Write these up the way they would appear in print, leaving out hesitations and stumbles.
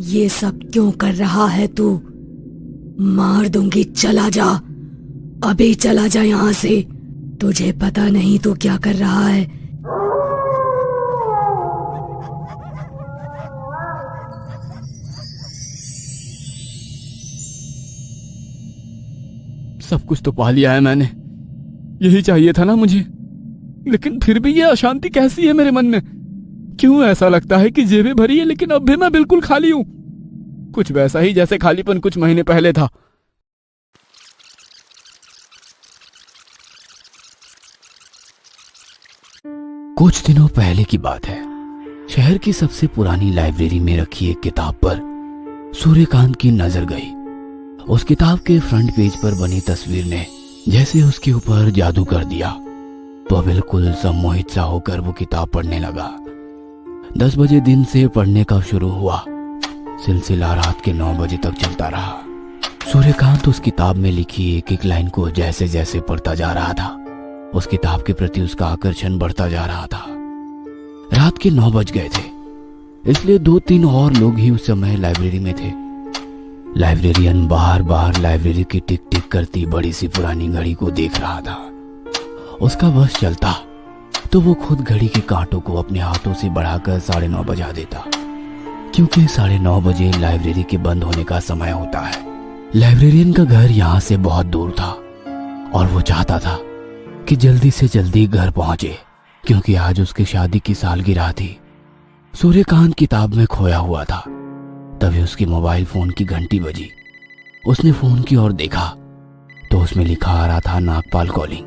ये सब क्यों कर रहा है तू? मार दूंगी, चला जा, अभी चला जा यहाँ से। तुझे पता नहीं तू क्या कर रहा है। सब कुछ तो पा लिया है मैंने, यही चाहिए था ना मुझे, लेकिन फिर भी ये अशांति कैसी है मेरे मन में? क्यों ऐसा लगता है कि जेबें भरी है लेकिन अब भी मैं बिल्कुल खाली हूं? कुछ वैसा ही जैसे खालीपन कुछ महीने पहले था। कुछ दिनों पहले की बात है। शहर की सबसे पुरानी लाइब्रेरी में रखी एक किताब पर सूर्यकांत की नजर गई। उस किताब के फ्रंट पेज पर बनी तस्वीर ने जैसे उसके ऊपर जादू कर दिया। तो बिल्कुल सम्मोहित सा होकर वो किताब पढ़ने लगा। 10 बजे दिन से पढ़ने का शुरू हुआ, सिलसिला रात के 9 बजे तक चलता रहा। सूर्यकांत उस किताब में लिखी एक एक लाइन को जैसे जैसे पढ़ता जा रहा था, उस किताब के प्रति उसका आकर्षण बढ़ता जा रहा था। रात के 9 बज गए थे, इसलिए 2-3 और लोग ही उस समय लाइब्रेरी में थे। लाइब्रेरियन बाहर बाहर लाइब्रेरी की टिक टिक करती बड़ी सी पुरानी घड़ी को देख रहा था। उसका बस चलता तो वो खुद घड़ी के कांटों को अपने हाथों से बढ़ाकर 9:30 बजा देता, क्योंकि 9:30 बजे लाइब्रेरी के बंद होने का समय होता है। लाइब्रेरियन का घर यहाँ से बहुत दूर था और वो चाहता था कि जल्दी से जल्दी घर पहुंचे, क्योंकि आज उसकी शादी की सालगिरह थी। सूर्यकांत किताब में खोया हुआ था। तभी उसके मोबाइल फोन की घंटी बजी। उसने फोन की ओर देखा तो उसमें लिखा आ रहा था नागपाल कॉलिंग।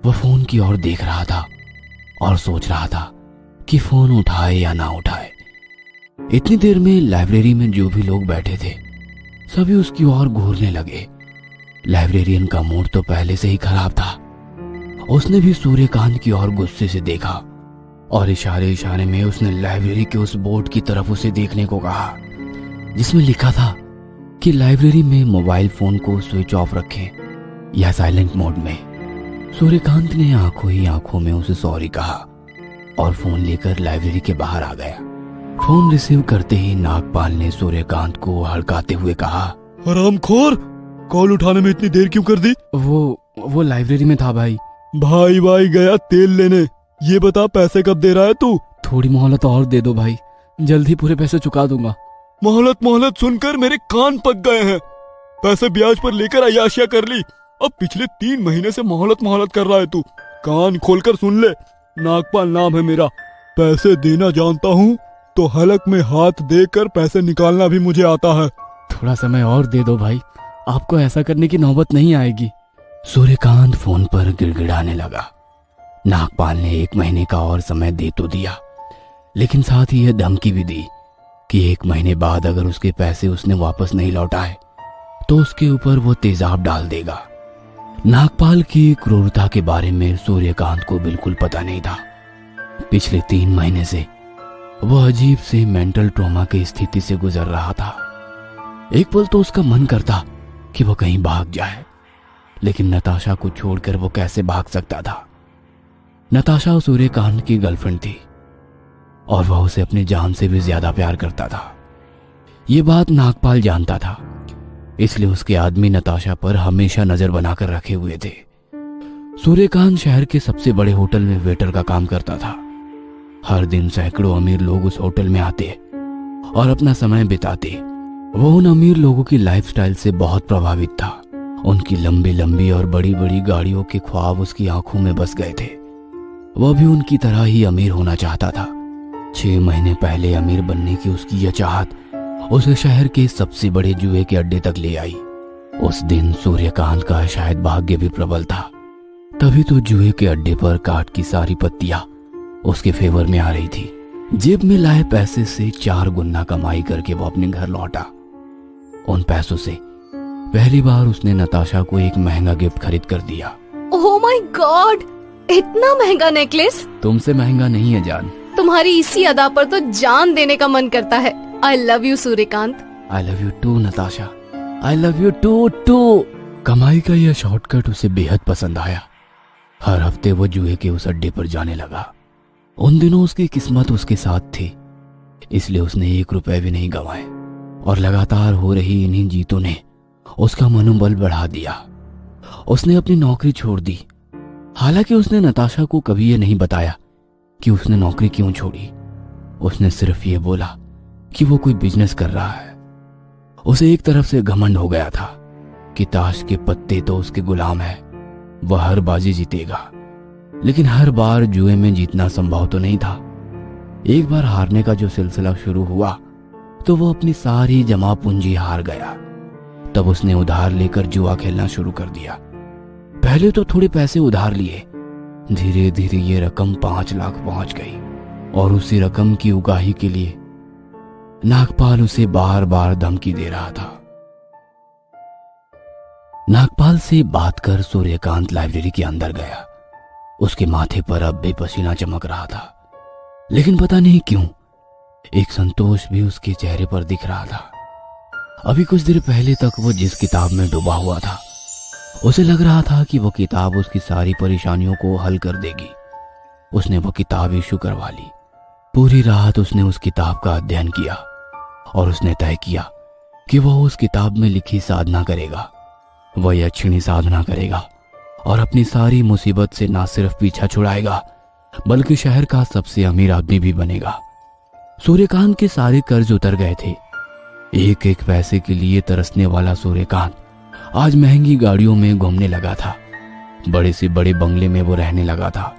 वह फोन की ओर देख रहा था और सोच रहा था कि फोन उठाए या ना उठाए। इतनी देर में लाइब्रेरी में जो भी लोग बैठे थे सभी उसकी ओर घूरने लगे। लाइब्रेरियन का मूड तो पहले से ही खराब था। उसने भी सूर्यकांत की ओर गुस्से से देखा और इशारे इशारे में उसने लाइब्रेरी के उस बोर्ड की तरफ उसे देखने को कहा, जिसमें लिखा था कि लाइब्रेरी में मोबाइल फोन को स्विच ऑफ रखें या साइलेंट मोड में। सूर्यकांत ने आंखों ही आंखों में उसे सॉरी कहा और फोन लेकर लाइब्रेरी के बाहर आ गया। फोन रिसीव करते ही नागपाल ने सूर्यकांत को हड़काते हुए कहा, हरामखोर, कॉल उठाने में इतनी देर क्यों कर दी? वो लाइब्रेरी में था भाई। भाई गया तेल लेने। ये बता पैसे कब दे रहा है तू? थोड़ी मोहलत और दे दो भाई, जल्दी पूरे पैसे चुका दूंगा। मोहलत सुनकर मेरे कान पक गए हैं। पैसे ब्याज पर लेकर अय्याशिया कर ली, अब पिछले 3 महीने से मोहलत कर रहा है तू। कान खोलकर सुन ले, नागपाल नाम है मेरा। पैसे देना जानता हूँ तो हलक में हाथ देकर पैसे निकालना भी मुझे आता है। थोड़ा समय और दे दो भाई, आपको ऐसा करने की नौबत नहीं आएगी। सूर्यकांत फोन पर गिड़गिड़ाने लगा। नागपाल ने 1 महीने का और समय दे तो दिया, लेकिन साथ ही यह धमकी भी दी कि 1 महीने बाद अगर उसके पैसे उसने वापस नहीं लौटाए तो उसके ऊपर वो तेजाब डाल देगा। नागपाल की क्रूरता के बारे में सूर्यकांत को बिल्कुल पता नहीं था। पिछले 3 महीने से वो अजीब से मेंटल ट्रॉमा की स्थिति से गुजर रहा था। एक पल तो उसका मन करता कि वो कहीं भाग जाए, लेकिन नताशा को छोड़कर वो कैसे भाग सकता था? नताशा सूर्यकांत की गर्लफ्रेंड थी और वह उसे अपनी जान से भी ज्यादा प्यार करता था। ये बात नागपाल जानता था, इसलिए उसके आदमी नताशा पर हमेशा नजर बनाकर रखे हुए थे। सूर्यकांत शहर के सबसे बड़े होटल में वेटर का काम करता था। हर दिन सैकड़ों अमीर लोग उस होटल में आते और अपना समय बिताते। वो उन अमीर लोगों की लाइफस्टाइल से बहुत प्रभावित था। उनकी लंबी लंबी और बड़ी बड़ी गाड़ियों के ख्वाब उसकी आंखों में बस गए थे। वह भी उनकी तरह ही अमीर होना चाहता था। 6 महीने पहले अमीर बनने की उसकी यह चाहत उसे शहर के सबसे बड़े जुए के अड्डे तक ले आई। उस दिन सूर्यकांत का शायद भाग्य भी प्रबल था। तभी तो जुए के अड्डे पर काट की सारी पत्तियां उसके फेवर में आ रही थी। जेब में लाए पैसे से 4 गुना कमाई करके वो अपने घर लौटा। उन पैसों से पहली बार उसने नताशा को एक महंगा गिफ्ट खरीद कर दिया। ओह माय गॉड, इतना महंगा नेकलेस! तुमसे महंगा नहीं है जान। तुम्हारी इसी अदा पर तो जान देने का मन करता है। I love you Suryakant. I love you too Natasha. I love you too. कमाई का यह शॉर्टकट उसे बेहद पसंद आया। हर हफ्ते वो जुए के उस अड्डे पर जाने लगा उन दिनों उसकी किस्मत उसके साथ थी, इसलिए उसने 1 रुपए भी नहीं गंवाए और लगातार हो रही इन्हीं जीतों ने उसका मनोबल बढ़ा दिया। उसने अपनी नौकरी छोड़ दी। हालांकि उसने नताशा को कभी ये नहीं बताया कि उसने नौकरी क्यों छोड़ी। उसने सिर्फ ये बोला कि वो कोई बिजनेस कर रहा है। उसे एक तरफ से घमंड हो गया था कि ताश के पत्ते तो उसके गुलाम है, वह हर बाजी जीतेगा, लेकिन हर बार जुए में जीतना संभव तो नहीं था। एक बार हारने का जो सिलसिला शुरू हुआ तो वो अपनी सारी जमा पूंजी हार गया। तब उसने उधार लेकर जुआ खेलना शुरू कर दिया। पहले तो थोड़े पैसे उधार लिए, धीरे धीरे ये रकम 5 लाख पहुंच गई और उसी रकम की उगाही के लिए नागपाल उसे बार बार धमकी दे रहा था। नागपाल से बात कर सूर्यकांत लाइब्रेरी के अंदर गया। उसके माथे पर अब भी पसीना चमक रहा था, लेकिन पता नहीं क्यों एक संतोष भी उसके चेहरे पर दिख रहा था। अभी कुछ देर पहले तक वो जिस किताब में डूबा हुआ था, उसे लग रहा था कि वो किताब उसकी सारी परेशानियों को हल कर देगी। उसने वो किताब इशू करवा ली। पूरी रात उसने उस किताब का अध्ययन किया और उसने तय किया कि वह उस किताब में लिखी साधना करेगा। वह यक्षिणी साधना करेगा और अपनी सारी मुसीबत से ना सिर्फ पीछा छुड़ाएगा बल्कि शहर का सबसे अमीर आदमी भी बनेगा। सूर्यकांत के सारे कर्ज उतर गए थे। एक एक पैसे के लिए तरसने वाला सूर्यकांत आज महंगी गाड़ियों में घूमने लगा था। बड़े से बड़े बंगले में वो रहने लगा था।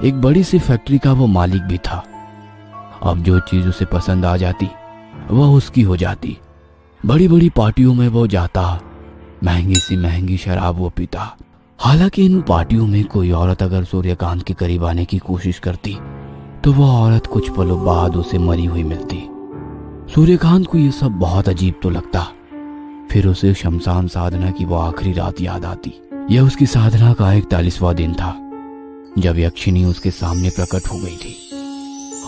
एक बड़ी सी फैक्ट्री का वो मालिक भी था। अब जो चीज उसे पसंद आ जाती वह उसकी हो जाती। बड़ी बड़ी पार्टियों में वो जाता, महंगी सी महंगी शराब वो पीता। हालांकि इन पार्टियों में कोई औरत अगर सूर्यकांत के करीब आने की कोशिश करती तो वह औरत कुछ पलों बाद उसे मरी हुई मिलती। सूर्यकांत को यह सब बहुत अजीब तो लगता। फिर उसे शमशान साधना की वो आखिरी रात याद आती। यह उसकी साधना का 41वां दिन था जब यक्षिणी उसके सामने प्रकट हो गई थी।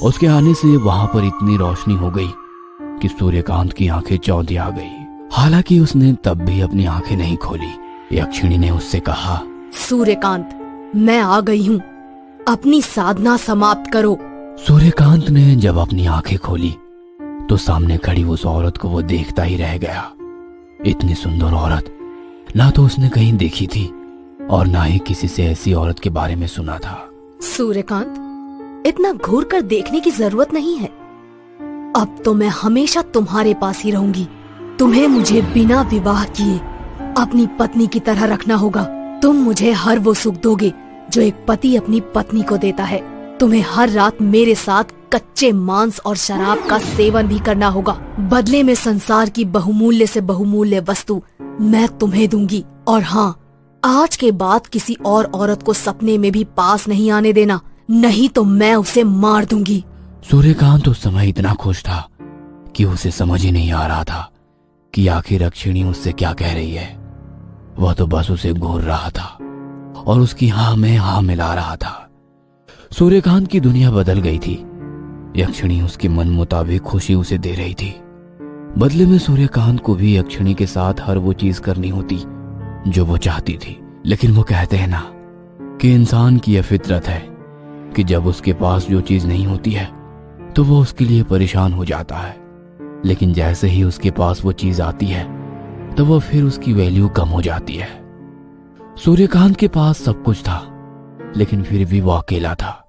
उसके आने से वहां पर इतनी रोशनी हो गई कि सूर्यकांत की आंखें चौंधी आ गई। हालांकि उसने तब भी अपनी आंखें नहीं खोली। यक्षिणी ने उससे कहा, सूर्यकांत, मैं आ गई हूँ, अपनी साधना समाप्त करो। सूर्यकांत ने जब अपनी आंखें खोली तो सामने खड़ी उस औरत को वो देखता ही रह गया। इतनी सुंदर औरत ना तो उसने कहीं देखी थी और ना ही किसी से ऐसी औरत के बारे में सुना था। सूर्यकांत, इतना घूर कर देखने की जरूरत नहीं है। अब तो मैं हमेशा तुम्हारे पास ही रहूंगी। तुम्हें मुझे बिना विवाह किए अपनी पत्नी की तरह रखना होगा। तुम मुझे हर वो सुख दोगे जो एक पति अपनी पत्नी को देता है। तुम्हें हर रात मेरे साथ कच्चे मांस और शराब का सेवन भी करना होगा। बदले में संसार की बहुमूल्य से बहुमूल्य वस्तु मैं तुम्हें दूंगी। और हाँ, आज के बाद किसी और औरत को सपने में भी पास नहीं आने देना, नहीं तो मैं उसे मार दूंगी। सूर्यकांत उस समय इतना खुश था कि उसे समझ ही नहीं आ रहा था कि आखिर यक्षिणी उससे क्या कह रही है। वह तो बस उसे घूर रहा था और उसकी हाँ में हाँ मिला रहा था। सूर्यकांत की दुनिया बदल गई थी। यक्षिणी उसके मन मुताबिक खुशी उसे दे रही थी। बदले में सूर्यकांत को भी यक्षिणी के साथ हर वो चीज करनी होती जो वो चाहती थी। लेकिन वो कहते हैं ना कि इंसान की यह फितरत है कि जब उसके पास जो चीज नहीं होती है तो वो उसके लिए परेशान हो जाता है, लेकिन जैसे ही उसके पास वो चीज आती है तो वो फिर उसकी वैल्यू कम हो जाती है। सूर्यकांत के पास सब कुछ था, लेकिन फिर भी वो अकेला था।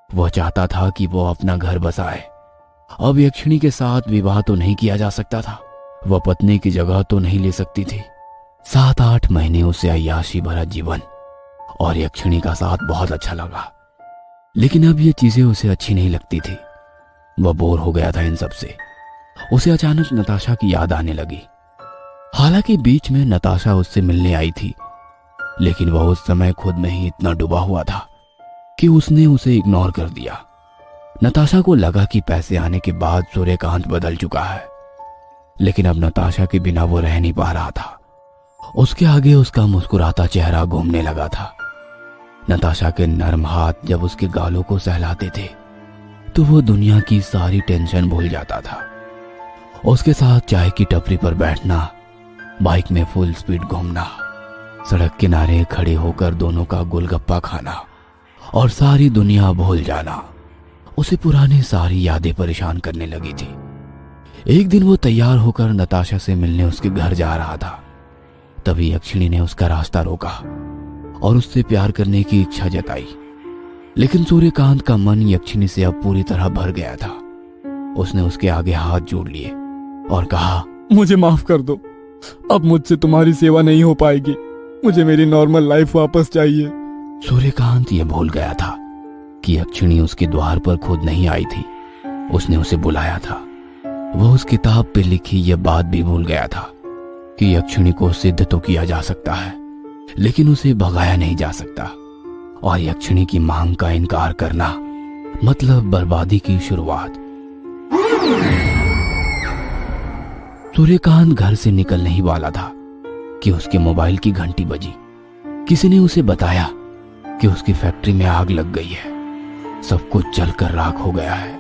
वह चाहता था कि वो अपना घर बसाए। अब यक्षिणी के साथ विवाह तो नहीं किया जा सकता था, वह पत्नी की जगह तो नहीं ले सकती थी। 7-8 महीने उसे अय्याशी भरा जीवन और यक्षिणी का साथ बहुत अच्छा लगा, लेकिन अब ये चीजें उसे अच्छी नहीं लगती थी। वह बोर हो गया था इन सब से। उसे अचानक नताशा की याद आने लगी। हालांकि बीच में नताशा उससे मिलने आई थी, लेकिन वह उस समय खुद में ही इतना डूबा हुआ था कि उसने उसे इग्नोर कर दिया। नताशा को लगा कि पैसे आने के बाद सूर्यकांत बदल चुका है, लेकिन अब नताशा के बिना वो रह नहीं पा रहा था। उसके आगे उसका मुस्कुराता चेहरा घूमने लगा था। नताशा के नरम हाथ जब उसके गालों को सहलाते थे तो वो दुनिया की सारी टेंशन भूल जाता था। उसके साथ चाय की टपरी पर बैठना, बाइक में फुल स्पीड घूमना, सड़क किनारे खड़े होकर दोनों का गोलगप्पा खाना और सारी दुनिया भूल जाना। उसे पुरानी सारी यादें परेशान करने लगी थी। एक दिन वो तैयार होकर नताशा से मिलने उसके घर जा रहा था। तभी यक्षिणी ने उसका रास्ता रोका और उससे प्यार करने की इच्छा जताई। लेकिन सूर्यकांत का मन यक्षिणी से अब पूरी तरह भर गया था। उसने उसके आगे हाथ जोड़ लिए और कहा, मुझे माफ कर दो, अब मुझसे तुम्हारी सेवा नहीं हो पाएगी। मुझे मेरी नॉर्मल लाइफ वापस चाहिए। सूर्यकांत ये भूल गया था कि यक्षिणी उसके द्वार पर खुद नहीं आई थी, उसने उसे बुलाया था। वो उस किताब पे लिखी यह बात भी भूल गया था कि यक्षिणी को सिद्ध तो किया जा सकता है, लेकिन उसे भगाया नहीं जा सकता। और यक्षिणी की मांग का इनकार करना मतलब बर्बादी की शुरुआत। सूर्यकांत घर से निकलने ही वाला था कि उसके मोबाइल की घंटी बजी। किसी ने उसे बताया कि उसकी फैक्ट्री में आग लग गई है, सब कुछ जलकर राख हो गया है।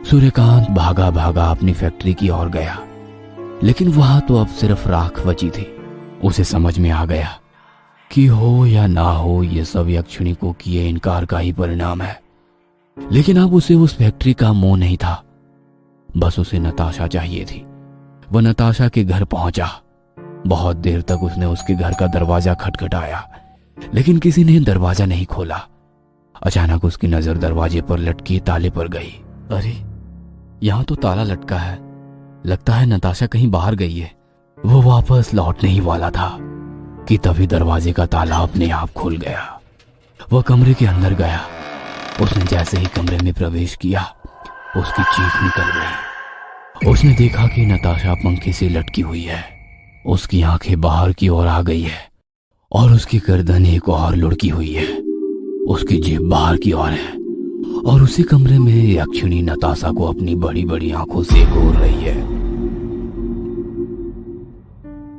सूर्यकांत भागा भागा अपनी फैक्ट्री की ओर गया, लेकिन वहां तो अब सिर्फ राख बची थी। उसे समझ में आ गया कि हो या ना हो, ये सब यक्षिणी को किए इनकार का ही परिणाम है। लेकिन अब उसे उस फैक्ट्री का मोह नहीं था, बस उसे नताशा चाहिए थी। वह नताशा के घर पहुंचा। बहुत देर तक उसने उसके घर का दरवाजा खटखटाया, लेकिन किसी ने दरवाजा नहीं खोला। अचानक उसकी नजर दरवाजे पर लटके ताले पर गई। अरे, यहां तो ताला लटका है, लगता है नताशा कहीं बाहर गई है। वो वापस लौटने ही वाला था कि तभी दरवाजे का ताला अपने आप खुल गया। वह कमरे के अंदर गया। उसने जैसे ही कमरे में प्रवेश किया, उसकी चीख निकल गई। उसने देखा कि नताशा पंखे से लटकी हुई है। उसकी आंखें बाहर की ओर आ गई है और उसकी गर्दन एक और लुढ़की हुई है। उसकी जीभ बाहर की ओर है और उसी कमरे में यक्षिणी नताशा को अपनी बड़ी बड़ी आंखों से घूर रही है।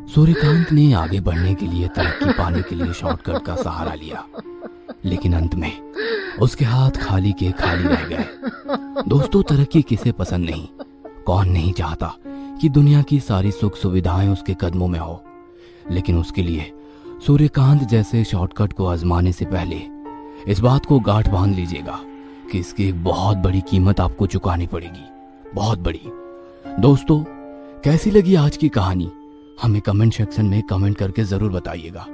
सूर्यकांत ने आगे बढ़ने के लिए, तरक्की पाने के लिए शॉर्टकट का सहारा लिया, लेकिन अंत में उसके हाथ खाली के खाली रह गए। दोस्तों, तरक्की किसे पसंद नहीं? कौन नहीं चाहता कि दुनिया की सारी सुख सुविधाएं उसके कदमों में हो? लेकिन उसके लिए सूर्यकांत जैसे शॉर्टकट को आजमाने से पहले इस बात को गांठ बांध लीजिएगा कि इसकी एक बहुत बड़ी कीमत आपको चुकानी पड़ेगी, बहुत बड़ी। दोस्तों, कैसी लगी आज की कहानी? हमें कमेंट सेक्शन में कमेंट करके जरूर बताइएगा।